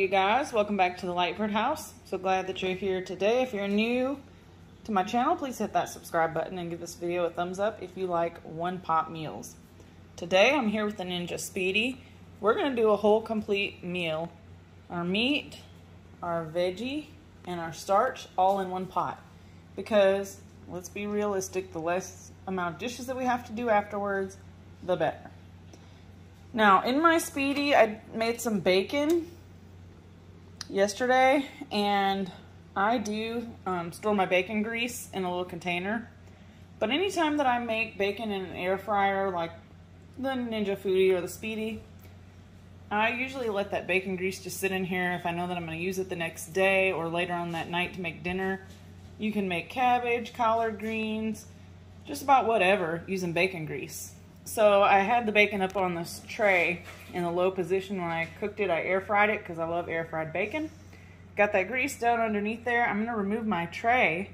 you guys, welcome back to the Lightford house. So glad that you're here today. If you're new to my channel, please hit that subscribe button and give this video a thumbs up if you like one pot meals. Today I'm here with the Ninja Speedy. We're going to do a whole complete meal. Our meat, our veggie, and our starch all in one pot. Because, let's be realistic, the less amount of dishes that we have to do afterwards, the better. Now, in my Speedy, I made some bacon yesterday, and I do store my bacon grease in a little container. But anytime that I make bacon in an air fryer, like the Ninja Foodie or the Speedy, I usually let that bacon grease just sit in here if I know that I'm going to use it the next day or later on that night to make dinner. You can make cabbage, collard greens, just about whatever using bacon grease. So I had the bacon up on this tray in a low position. When I cooked it, I air fried it because I love air fried bacon. Got that grease down underneath there. I'm going to remove my tray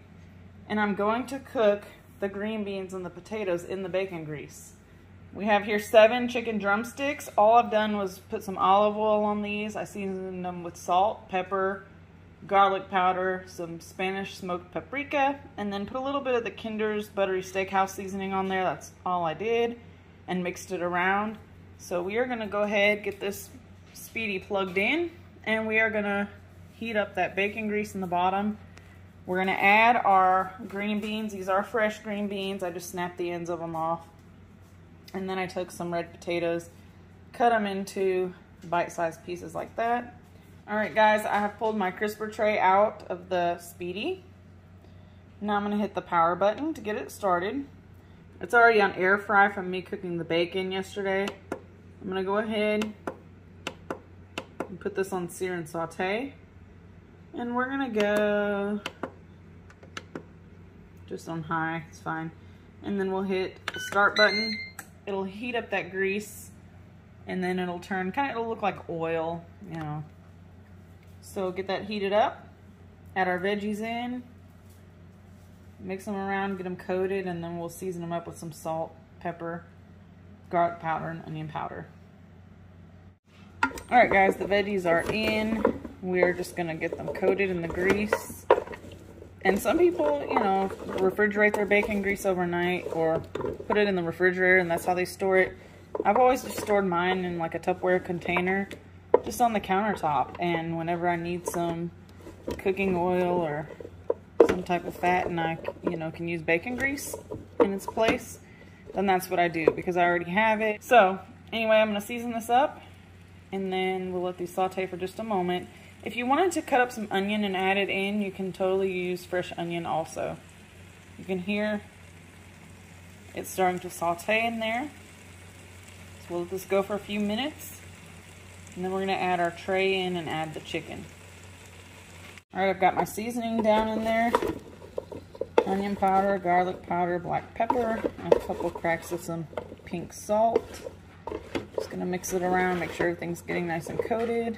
and I'm going to cook the green beans and the potatoes in the bacon grease. We have here 7 chicken drumsticks. All I've done was put some olive oil on these. I seasoned them with salt, pepper, garlic powder, some Spanish smoked paprika, and then put a little bit of the Kinder's Buttery Steakhouse seasoning on there. That's all I did, and mixed it around. So we are going to go ahead, get this Speedy plugged in, and we are going to heat up that bacon grease in the bottom. We're going to add our green beans. These are fresh green beans. I just snapped the ends of them off. And then I took some red potatoes, cut them into bite-sized pieces like that. Alright guys, I have pulled my crisper tray out of the Speedy. Now I'm going to hit the power button to get it started. It's already on air fry from me cooking the bacon yesterday. I'm going to go ahead and put this on sear and saute. And we're going to go just on high, it's fine. And then we'll hit the start button. It'll heat up that grease and then it'll turn, it'll look like oil, you know. So get that heated up, add our veggies in, mix them around, get them coated, and then we'll season them up with some salt, pepper, garlic powder, and onion powder. Alright guys, the veggies are in. We're just going to get them coated in the grease. And some people, you know, refrigerate their bacon grease overnight or put it in the refrigerator and that's how they store it. I've always just stored mine in like a Tupperware container just on the countertop, and whenever I need some cooking oil or some type of fat and I, you know, can use bacon grease in its place, then that's what I do because I already have it. So anyway, I'm going to season this up and then we'll let these saute for just a moment. If you wanted to cut up some onion and add it in, you can totally use fresh onion also. You can hear it's starting to saute in there. So we'll let this go for a few minutes. And then we're going to add our tray in and add the chicken. Alright, I've got my seasoning down in there. Onion powder, garlic powder, black pepper, and a couple cracks of some pink salt. Just going to mix it around, make sure everything's getting nice and coated.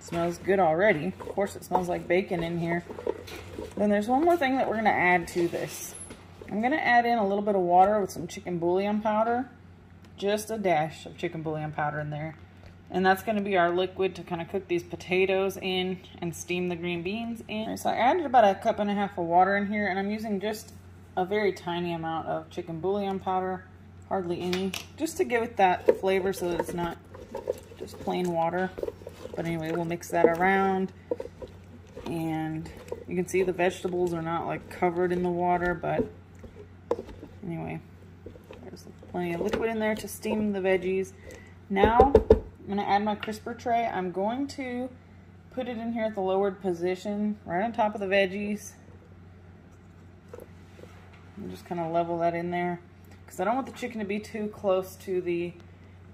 Smells good already. Of course it smells like bacon in here. Then there's one more thing that we're going to add to this. I'm going to add in a little bit of water with some chicken bouillon powder. Just a dash of chicken bouillon powder in there. And that's going to be our liquid to kind of cook these potatoes in and steam the green beans in. Right, so I added about 1.5 cups of water in here, and I'm using just a very tiny amount of chicken bouillon powder. Hardly any. Just to give it that flavor so that it's not just plain water. But anyway, we'll mix that around, and you can see the vegetables are not like covered in the water, but anyway, there's plenty of liquid in there to steam the veggies. Now, I'm going to add my crisper tray. I'm going to put it in here at the lowered position, right on top of the veggies. And just kind of level that in there, because I don't want the chicken to be too close to the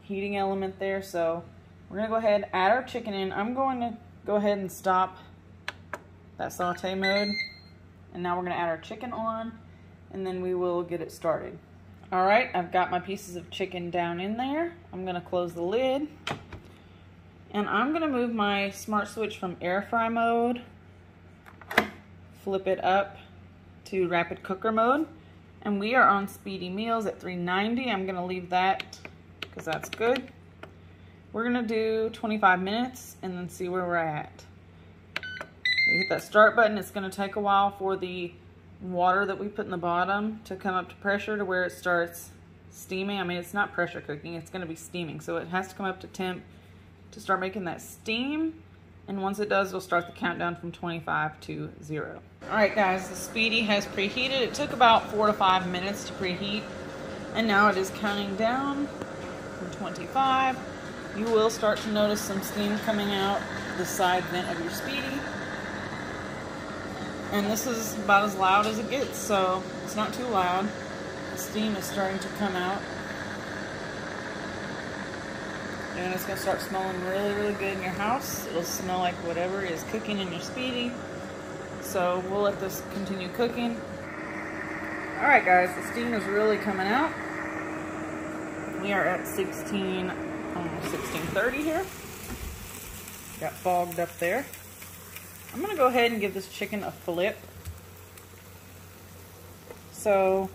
heating element there, so we're going to go ahead and add our chicken in. I'm going to go ahead and stop that saute mode. And now we're going to add our chicken on, and then we will get it started. Alright, I've got my pieces of chicken down in there. I'm going to close the lid. And I'm going to move my smart switch from air fry mode, flip it up to rapid cooker mode. And we are on Speedy Meals at 390. I'm going to leave that because that's good. We're gonna do 25 minutes and then see where we're at. We hit that start button. It's gonna take a while for the water that we put in the bottom to come up to pressure to where it starts steaming. I mean, it's not pressure cooking, it's gonna be steaming. So it has to come up to temp to start making that steam. And once it does, it'll start the countdown from 25 to 0. All right, guys, the speedi has preheated. It took about 4 to 5 minutes to preheat. And now it is counting down from 25. You will start to notice some steam coming out the side vent of your speedi. And this is about as loud as it gets, so it's not too loud. The steam is starting to come out. And it's gonna start smelling really, really good in your house. It'll smell like whatever is cooking in your speedi. So we'll let this continue cooking. All right, guys, the steam is really coming out. We are at 16:30 here. Got fogged up there. I'm gonna go ahead and give this chicken a flip. So,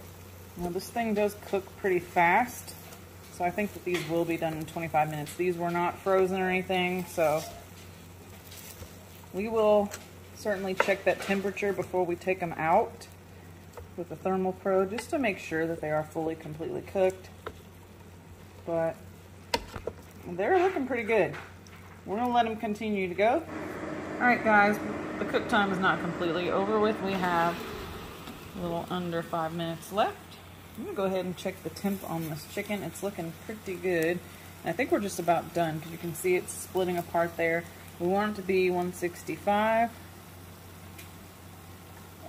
this thing does cook pretty fast. So I think that these will be done in 25 minutes. These were not frozen or anything, so we will certainly check that temperature before we take them out with the thermal probe, just to make sure that they are fully, completely cooked. But they're looking pretty good. We're gonna let them continue to go. All right, guys, the cook time is not completely over with. We have a little under 5 minutes left. I'm gonna go ahead and check the temp on this chicken. It's looking pretty good. And I think we're just about done because you can see it's splitting apart there. We want it to be 165.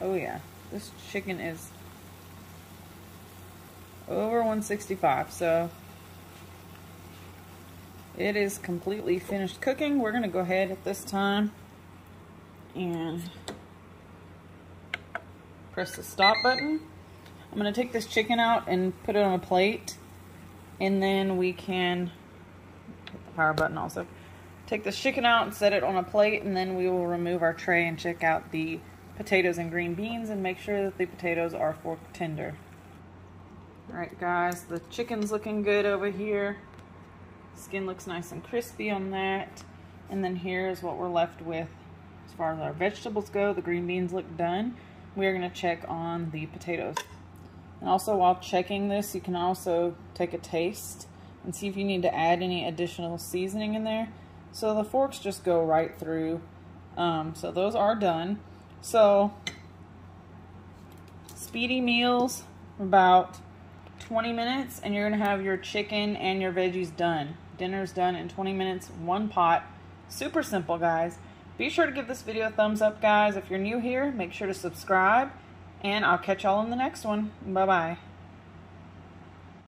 Oh yeah, this chicken is over 165, so it is completely finished cooking. We're gonna go ahead at this time and press the stop button. I'm gonna take this chicken out and put it on a plate, and then we can hit the power button also. Take this chicken out and set it on a plate, and then we will remove our tray and check out the potatoes and green beans and make sure that the potatoes are fork tender. All right, guys, the chicken's looking good over here. Skin looks nice and crispy on that. And then here's what we're left with as far as our vegetables go. The green beans look done. We are gonna check on the potatoes. And also, while checking this, you can also take a taste and see if you need to add any additional seasoning in there. So the forks just go right through. So those are done. So speedi meals, about 20 minutes, and you're gonna have your chicken and your veggies done. Dinner's done in 20 minutes, one pot. Super simple, guys. Be sure to give this video a thumbs up, guys. If you're new here, make sure to subscribe, and I'll catch y'all in the next one. Bye-bye.